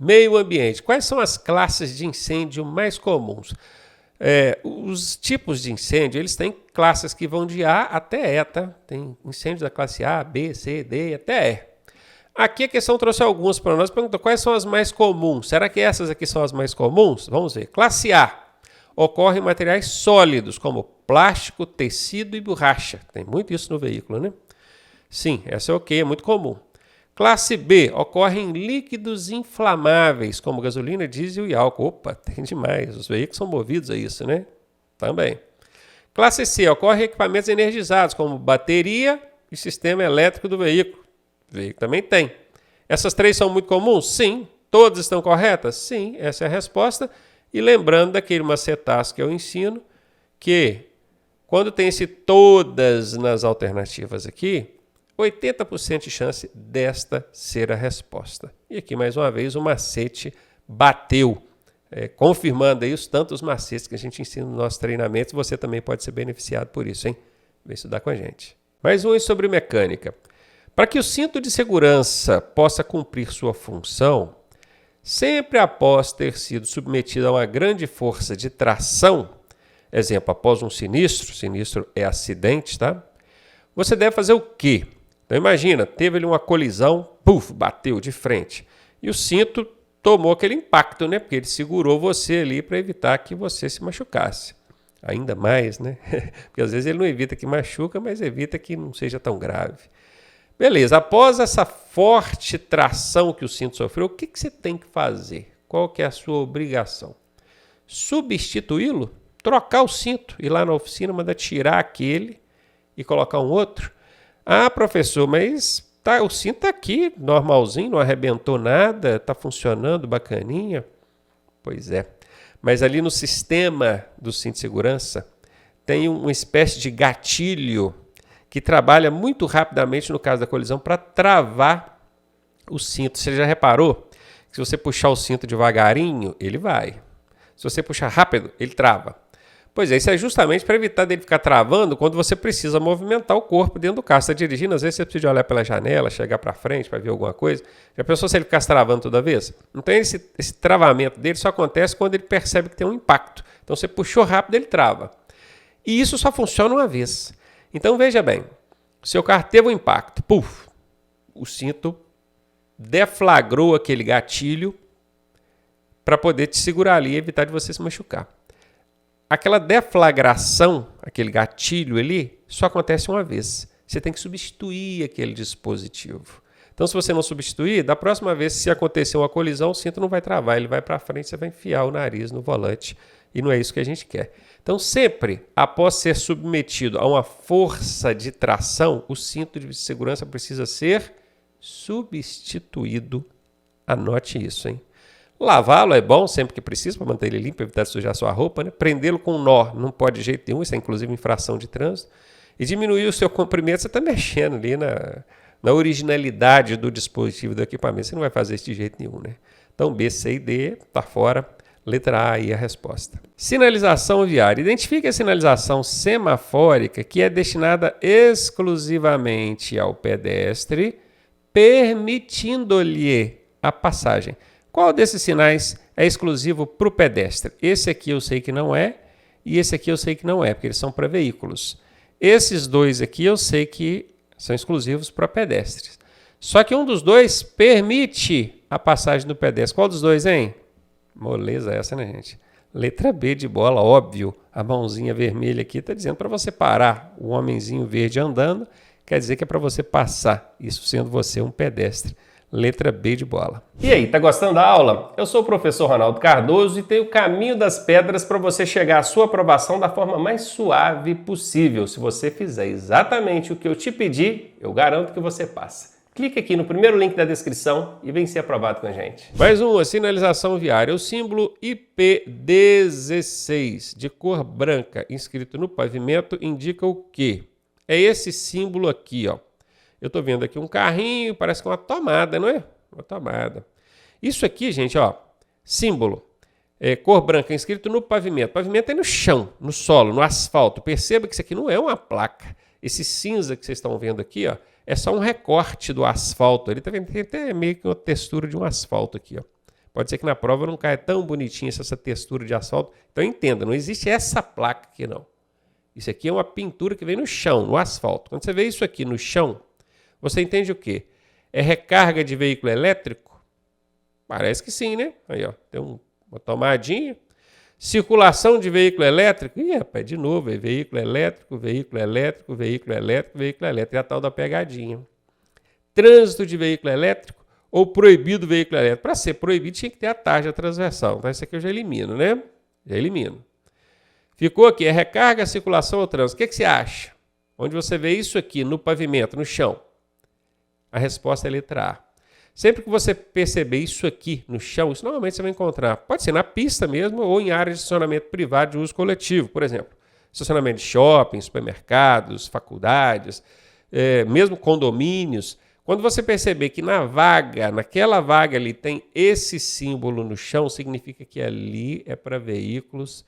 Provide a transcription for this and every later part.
Meio ambiente. Quais são as classes de incêndio mais comuns? Os tipos de incêndio, eles têm classes que vão de A até E, tá? Tem incêndios da classe A, B, C, D até E. Aqui a questão trouxe alguns para nós, perguntou quais são as mais comuns. Será que essas aqui são as mais comuns? Vamos ver. Classe A. Ocorrem materiais sólidos, como plástico, tecido e borracha. Tem muito isso no veículo, né? Sim, essa é ok, é muito comum. Classe B, ocorrem líquidos inflamáveis, como gasolina, diesel e álcool. Opa, tem demais. Os veículos são movidos a isso, né? Também. Classe C, ocorrem equipamentos energizados, como bateria e sistema elétrico do veículo. O veículo também tem. Essas três são muito comuns? Sim. Todas estão corretas? Sim, essa é a resposta. E lembrando daquele macetaço que eu ensino, que quando tem esse todas nas alternativas aqui, 80% de chance desta ser a resposta. E aqui, mais uma vez, o macete bateu, confirmando aí os tantos macetes que a gente ensina nos nossos treinamentos. Você também pode ser beneficiado por isso, hein? Vem estudar com a gente. Mais um sobre mecânica. Para que o cinto de segurança possa cumprir sua função, sempre após ter sido submetido a uma grande força de tração, exemplo, após um sinistro é acidente, tá? Você deve fazer o quê? Então imagina, teve ali uma colisão, bateu de frente. E o cinto tomou aquele impacto, né? Porque ele segurou você ali para evitar que você se machucasse. Ainda mais, né? Porque às vezes ele não evita que machuca, mas evita que não seja tão grave. Beleza, após essa forte tração que o cinto sofreu, o que você tem que fazer? Qual que é a sua obrigação? Substituí-lo? Trocar o cinto, ir lá na oficina, mandar tirar aquele e colocar um outro? Ah, professor, mas o cinto está aqui, normalzinho, não arrebentou nada, está funcionando, bacaninha. Pois é, mas ali no sistema do cinto de segurança tem uma espécie de gatilho que trabalha muito rapidamente no caso da colisão para travar o cinto. Você já reparou que se você puxar o cinto devagarinho, ele vai. Se você puxar rápido, ele trava. Pois é, isso é justamente para evitar dele ficar travando quando você precisa movimentar o corpo dentro do carro. Você está dirigindo, às vezes você precisa olhar pela janela, chegar para frente para ver alguma coisa. Já pensou se ele ficasse travando toda vez? Então esse travamento dele só acontece quando ele percebe que tem um impacto. Então você puxou rápido, ele trava. E isso só funciona uma vez. Então veja bem, seu carro teve um impacto, o cinto deflagrou aquele gatilho para poder te segurar ali e evitar de você se machucar. Aquela deflagração, aquele gatilho ali, só acontece uma vez. Você tem que substituir aquele dispositivo. Então, se você não substituir, da próxima vez, se acontecer uma colisão, o cinto não vai travar, ele vai para frente, você vai enfiar o nariz no volante. E não é isso que a gente quer. Então, sempre, após ser submetido a uma força de tração, o cinto de segurança precisa ser substituído. Anote isso, hein? Lavá-lo é bom sempre que precisa, para manter ele limpo, evitar de sujar sua roupa, né? Prendê-lo com um nó não pode de jeito nenhum, isso é inclusive infração de trânsito. E diminuir o seu comprimento, você está mexendo ali na originalidade do dispositivo do equipamento. Você não vai fazer isso de jeito nenhum, né? Então, B, C e D, está fora. Letra A aí a resposta. Sinalização viária. Identifique a sinalização semafórica que é destinada exclusivamente ao pedestre, permitindo-lhe a passagem. Qual desses sinais é exclusivo para o pedestre? Esse aqui eu sei que não é, e esse aqui eu sei que não é, porque eles são para veículos. Esses dois aqui eu sei que são exclusivos para pedestres. Só que um dos dois permite a passagem do pedestre. Qual dos dois, hein? Moleza essa, né, gente? Letra B de bola, óbvio. A mãozinha vermelha aqui está dizendo para você parar. O homenzinho verde andando quer dizer que é para você passar, isso sendo você um pedestre. Letra B de bola. E aí, tá gostando da aula? Eu sou o professor Ronaldo Cardoso e tenho o caminho das pedras para você chegar à sua aprovação da forma mais suave possível. Se você fizer exatamente o que eu te pedi, eu garanto que você passa. Clique aqui no primeiro link da descrição e vem ser aprovado com a gente. Mais uma sinalização viária. O símbolo IP16 de cor branca inscrito no pavimento indica o quê? É esse símbolo aqui, ó. Eu estou vendo aqui um carrinho, parece que é uma tomada, não é? Uma tomada. Isso aqui, gente, ó, símbolo, cor branca, inscrito no pavimento. Pavimento é no chão, no solo, no asfalto. Perceba que isso aqui não é uma placa. Esse cinza que vocês estão vendo aqui, ó, é só um recorte do asfalto. Ele tá vendo, tem até meio que uma textura de um asfalto aqui, ó. Pode ser que na prova não caia tão bonitinha essa textura de asfalto. Então entenda, não existe essa placa aqui não. Isso aqui é uma pintura que vem no chão, no asfalto. Quando você vê isso aqui no chão, você entende o quê? É recarga de veículo elétrico? Parece que sim, né? Aí, ó, tem uma tomadinha. Circulação de veículo elétrico? Ih, rapaz, de novo, é veículo elétrico, veículo elétrico, veículo elétrico, veículo elétrico. É a tal da pegadinha. Trânsito de veículo elétrico ou proibido veículo elétrico? Para ser proibido, tinha que ter a tarja transversal. Então, isso aqui eu já elimino, né? Já elimino. Ficou aqui, é recarga, circulação ou trânsito. O que você acha? Onde você vê isso aqui no pavimento, no chão? A resposta é a letra A. Sempre que você perceber isso aqui no chão, isso normalmente você vai encontrar. Pode ser na pista mesmo ou em áreas de estacionamento privado de uso coletivo. Por exemplo, estacionamento de shopping, supermercados, faculdades, mesmo condomínios. Quando você perceber que naquela vaga ali tem esse símbolo no chão, significa que ali é para veículos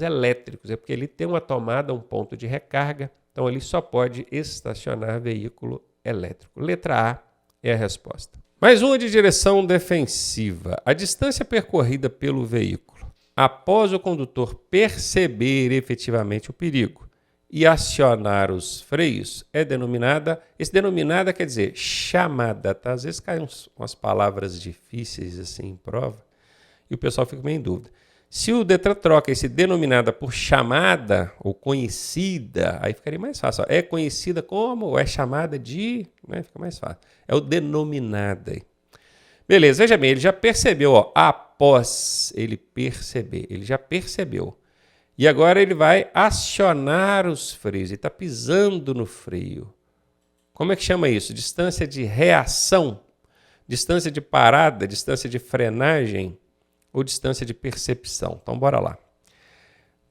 elétricos. É porque ali tem uma tomada, um ponto de recarga. Então ali só pode estacionar veículo elétrico. Letra A é a resposta. Mais uma de direção defensiva. A distância percorrida pelo veículo após o condutor perceber efetivamente o perigo e acionar os freios é denominada, quer dizer chamada, tá? Às vezes caem umas palavras difíceis assim em prova e o pessoal fica meio em dúvida. Se o Detran troca esse denominada por chamada ou conhecida, aí ficaria mais fácil. Ó. É conhecida como ou é chamada de... Né? Fica mais fácil. É o denominada. Beleza, veja bem, ele já percebeu. Ó, após ele perceber, ele já percebeu. E agora ele vai acionar os freios. Ele está pisando no freio. Como é que chama isso? Distância de reação, distância de parada, distância de frenagem ou distância de percepção. Então, bora lá.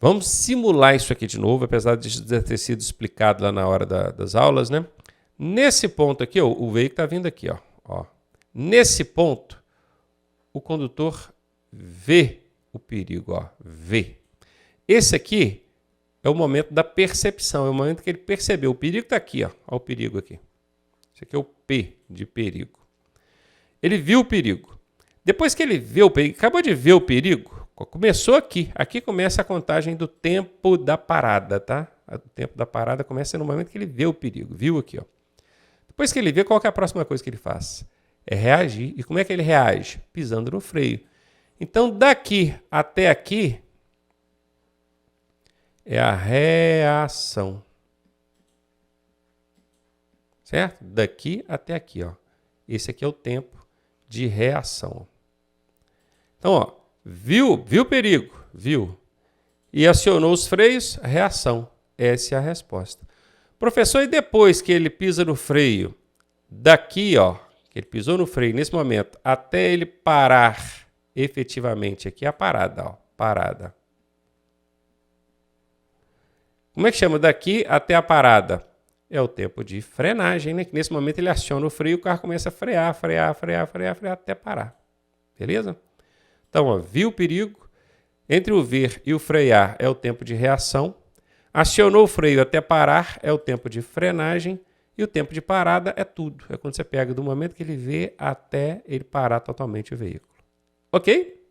Vamos simular isso aqui de novo, apesar de ter sido explicado lá na hora das aulas, né? Nesse ponto aqui, ó, o veículo está vindo aqui. Ó. Nesse ponto, o condutor vê o perigo. Ó, vê. Esse aqui é o momento da percepção, é o momento que ele percebeu. O perigo está aqui. Ó o perigo aqui. Esse aqui é o P de perigo. Ele viu o perigo. Depois que ele vê o perigo, acabou de ver o perigo, começou aqui. Aqui começa a contagem do tempo da parada, tá? O tempo da parada começa no momento que ele vê o perigo. Viu aqui, ó. Depois que ele vê, qual que é a próxima coisa que ele faz? É reagir. E como é que ele reage? Pisando no freio. Então, daqui até aqui é a reação. Certo? Daqui até aqui, ó. Esse aqui é o tempo de reação. Então, ó, viu o perigo, viu, e acionou os freios, reação. Essa é a resposta. Professor, e depois que ele pisa no freio, daqui, ó, que ele pisou no freio nesse momento, até ele parar efetivamente, aqui é a parada, ó, parada. Como é que chama daqui até a parada? É o tempo de frenagem, né? Que nesse momento ele aciona o freio e o carro começa a frear até parar. Beleza? Então, ó, viu o perigo, entre o ver e o frear é o tempo de reação, acionou o freio até parar é o tempo de frenagem e o tempo de parada é tudo. É quando você pega do momento que ele vê até ele parar totalmente o veículo. Ok?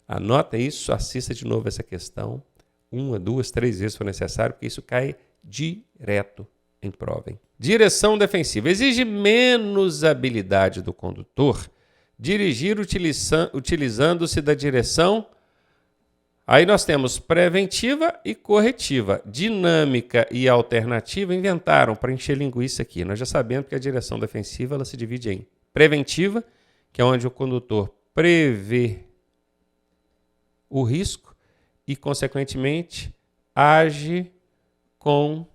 Anota isso, assista de novo essa questão 1, 2, 3 vezes se for necessário, porque isso cai direto em prova. Hein? Direção defensiva. Exige menos habilidade do condutor dirigir utilizando-se da direção. Aí nós temos preventiva e corretiva. Dinâmica e alternativa inventaram para encher linguiça aqui. Nós já sabemos que a direção defensiva ela se divide em preventiva, que é onde o condutor prevê o risco e, consequentemente, age com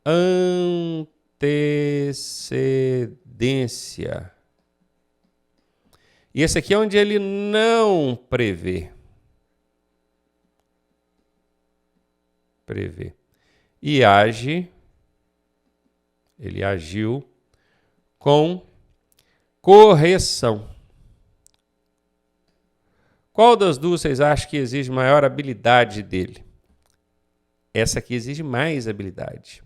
antecedência. E esse aqui é onde ele não prevê. E ele agiu com correção. Qual das duas vocês acham que exige maior habilidade dele? Essa aqui exige mais habilidade.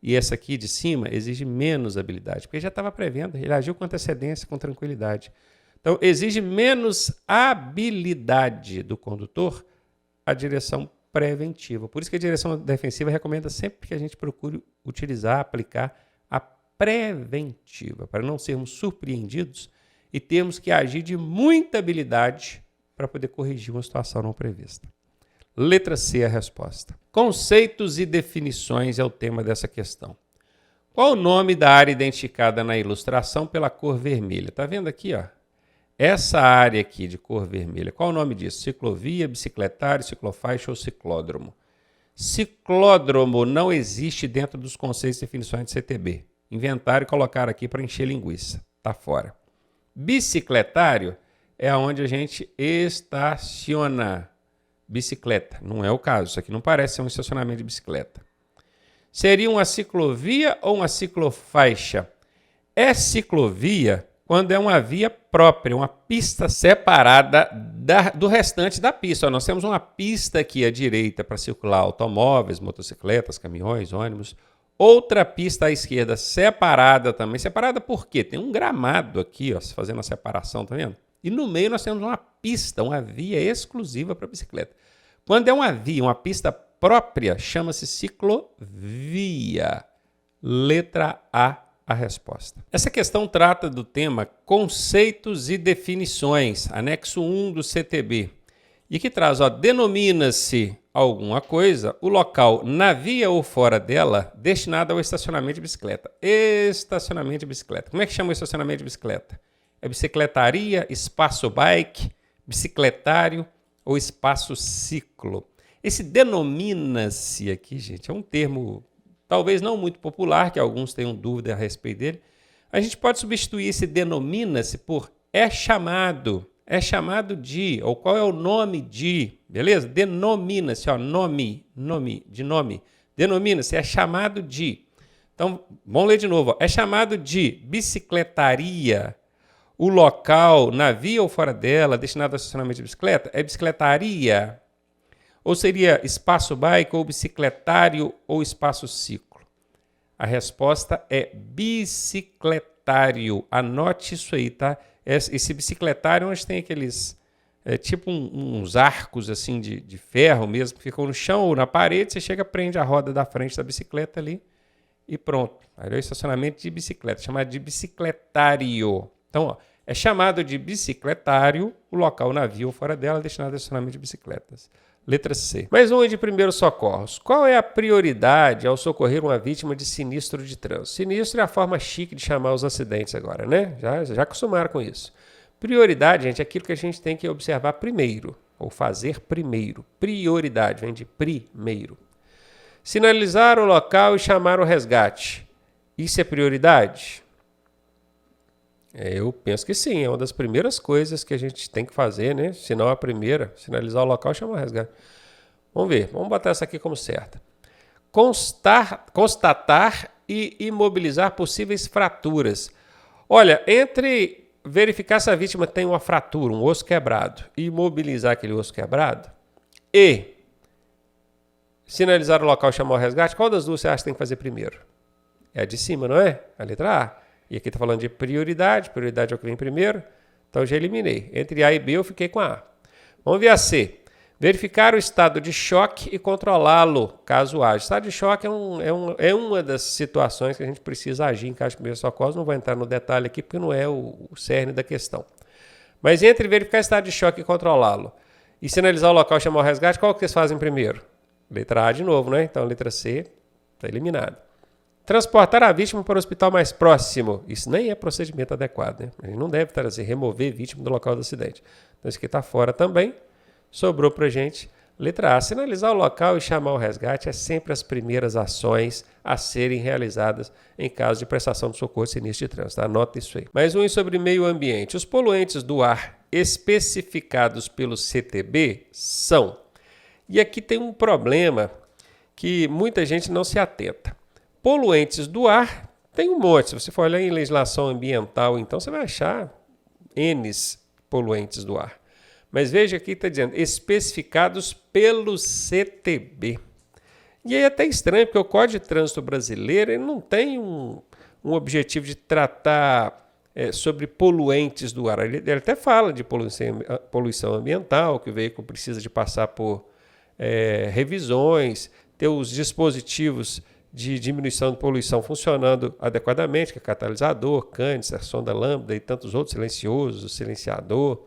E essa aqui de cima exige menos habilidade, porque ele já estava prevendo, ele agiu com antecedência, com tranquilidade. Então, exige menos habilidade do condutor a direção preventiva. Por isso que a direção defensiva recomenda sempre que a gente procure utilizar, aplicar a preventiva, para não sermos surpreendidos e termos que agir de muita habilidade para poder corrigir uma situação não prevista. Letra C é a resposta. Conceitos e definições é o tema dessa questão. Qual o nome da área identificada na ilustração pela cor vermelha? Está vendo aqui, ó? Essa área aqui de cor vermelha, qual o nome disso? Ciclovia, bicicletário, ciclofaixa ou ciclódromo? Ciclódromo não existe dentro dos conceitos e definições de CTB. Inventaram e colocaram aqui para encher linguiça. Está fora. Bicicletário é onde a gente estaciona bicicleta. Não é o caso. Isso aqui não parece ser um estacionamento de bicicleta. Seria uma ciclovia ou uma ciclofaixa? É ciclovia quando é uma via própria, uma pista separada do restante da pista. Nós temos uma pista aqui à direita para circular automóveis, motocicletas, caminhões, ônibus. Outra pista à esquerda separada também. Separada por quê? Tem um gramado aqui, ó, fazendo a separação, tá vendo? E no meio nós temos uma pista, uma via exclusiva para bicicleta. Quando é uma via, uma pista própria, chama-se ciclovia. Letra A resposta. Essa questão trata do tema conceitos e definições, anexo 1 do CTB. E que traz, ó, denomina-se alguma coisa, o local na via ou fora dela, destinado ao estacionamento de bicicleta. Estacionamento de bicicleta. Como é que chama o estacionamento de bicicleta? É bicicletaria, espaço bike, bicicletário ou espaço ciclo. Esse denomina-se aqui, gente, é um termo talvez não muito popular, que alguns tenham dúvida a respeito dele. A gente pode substituir esse denomina-se por é chamado de, ou qual é o nome de, beleza? Denomina-se, ó, nome. Denomina-se, é chamado de. Então, vamos ler de novo, ó. É chamado de bicicletaria. O local, na via ou fora dela, destinado ao estacionamento de bicicleta, é bicicletaria. Ou seria espaço bike, ou bicicletário, ou espaço ciclo? A resposta é bicicletário. Anote isso aí, tá? Esse bicicletário, onde tem aqueles, tipo uns arcos assim de ferro mesmo, que ficam no chão ou na parede, você chega, prende a roda da frente da bicicleta ali e pronto. Aí é o estacionamento de bicicleta, chamado de bicicletário. Então, ó, é chamado de bicicletário o local na via ou fora dela destinado ao estacionamento de bicicletas. Letra C. Mais um de primeiros socorros. Qual é a prioridade ao socorrer uma vítima de sinistro de trânsito? Sinistro é a forma chique de chamar os acidentes agora, né? Já acostumaram com isso. Prioridade, gente, é aquilo que a gente tem que observar primeiro, ou fazer primeiro. Prioridade, vem de primeiro. Sinalizar o local e chamar o resgate. Isso é prioridade? Eu penso que sim, é uma das primeiras coisas que a gente tem que fazer, né? Se não a primeira, sinalizar o local e chamar o resgate. Vamos ver, vamos botar essa aqui como certa. Constatar e imobilizar possíveis fraturas. Olha, entre verificar se a vítima tem uma fratura, um osso quebrado, e imobilizar aquele osso quebrado, e sinalizar o local e chamar o resgate, qual das duas você acha que tem que fazer primeiro? É a de cima, não é? A letra A. E aqui está falando de prioridade é o que vem primeiro, então eu já eliminei. Entre A e B eu fiquei com a A. Vamos ver a C. Verificar o estado de choque e controlá-lo, caso haja. Estado de choque é uma das situações que a gente precisa agir em caso de primeiros socorros. Não vou entrar no detalhe aqui porque não é o cerne da questão. Mas entre verificar o estado de choque e controlá-lo e sinalizar o local e chamar o resgate, qual que vocês fazem primeiro? Letra A de novo, né? Então a letra C está eliminada. Transportar a vítima para o hospital mais próximo. Isso nem é procedimento adequado, né? A gente não deve trazer, remover vítima do local do acidente. Então isso aqui está fora também. Sobrou para a gente. Letra A. Sinalizar o local e chamar o resgate é sempre as primeiras ações a serem realizadas em caso de prestação de socorro sinistro de trânsito. Anota isso aí. Mais um sobre meio ambiente. Os poluentes do ar especificados pelo CTB são. E aqui tem um problema que muita gente não se atenta. Poluentes do ar, tem um monte. Se você for olhar em legislação ambiental, então você vai achar N poluentes do ar. Mas veja aqui, está dizendo, especificados pelo CTB. E aí é até estranho, porque o Código de Trânsito Brasileiro ele não tem um objetivo de tratar sobre poluentes do ar. Ele até fala de poluição ambiental, que o veículo precisa de passar por revisões, ter os dispositivos de diminuição de poluição funcionando adequadamente, que é catalisador, cânice, a sonda lambda e tantos outros, silencioso, silenciador.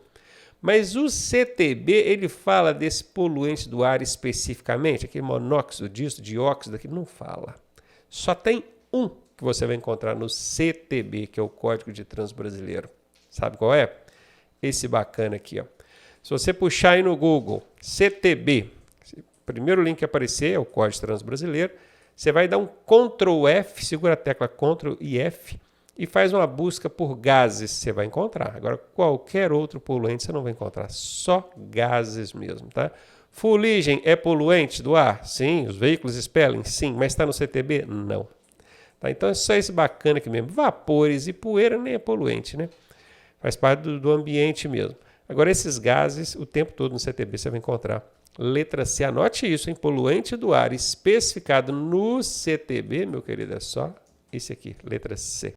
Mas o CTB, ele fala desse poluente do ar especificamente, aquele monóxido disso, dióxido daquilo, não fala. Só tem um que você vai encontrar no CTB, que é o Código de Trânsito Brasileiro. Sabe qual é? Esse bacana aqui, ó. Se você puxar aí no Google, CTB, o primeiro link que aparecer é o Código de Trânsito Brasileiro, você vai dar um Ctrl F, segura a tecla Ctrl e F e faz uma busca por gases, você vai encontrar. Agora, qualquer outro poluente você não vai encontrar, só gases mesmo, tá? Fuligem é poluente do ar? Sim. Os veículos expelem? Sim. Mas está no CTB? Não. Tá? Então é só esse bacana aqui mesmo. Vapores e poeira nem é poluente, né? Faz parte do ambiente mesmo. Agora, esses gases, o tempo todo no CTB você vai encontrar. Letra C, anote isso, hein? Poluente do ar especificado no CTB, meu querido, é só esse aqui, letra C.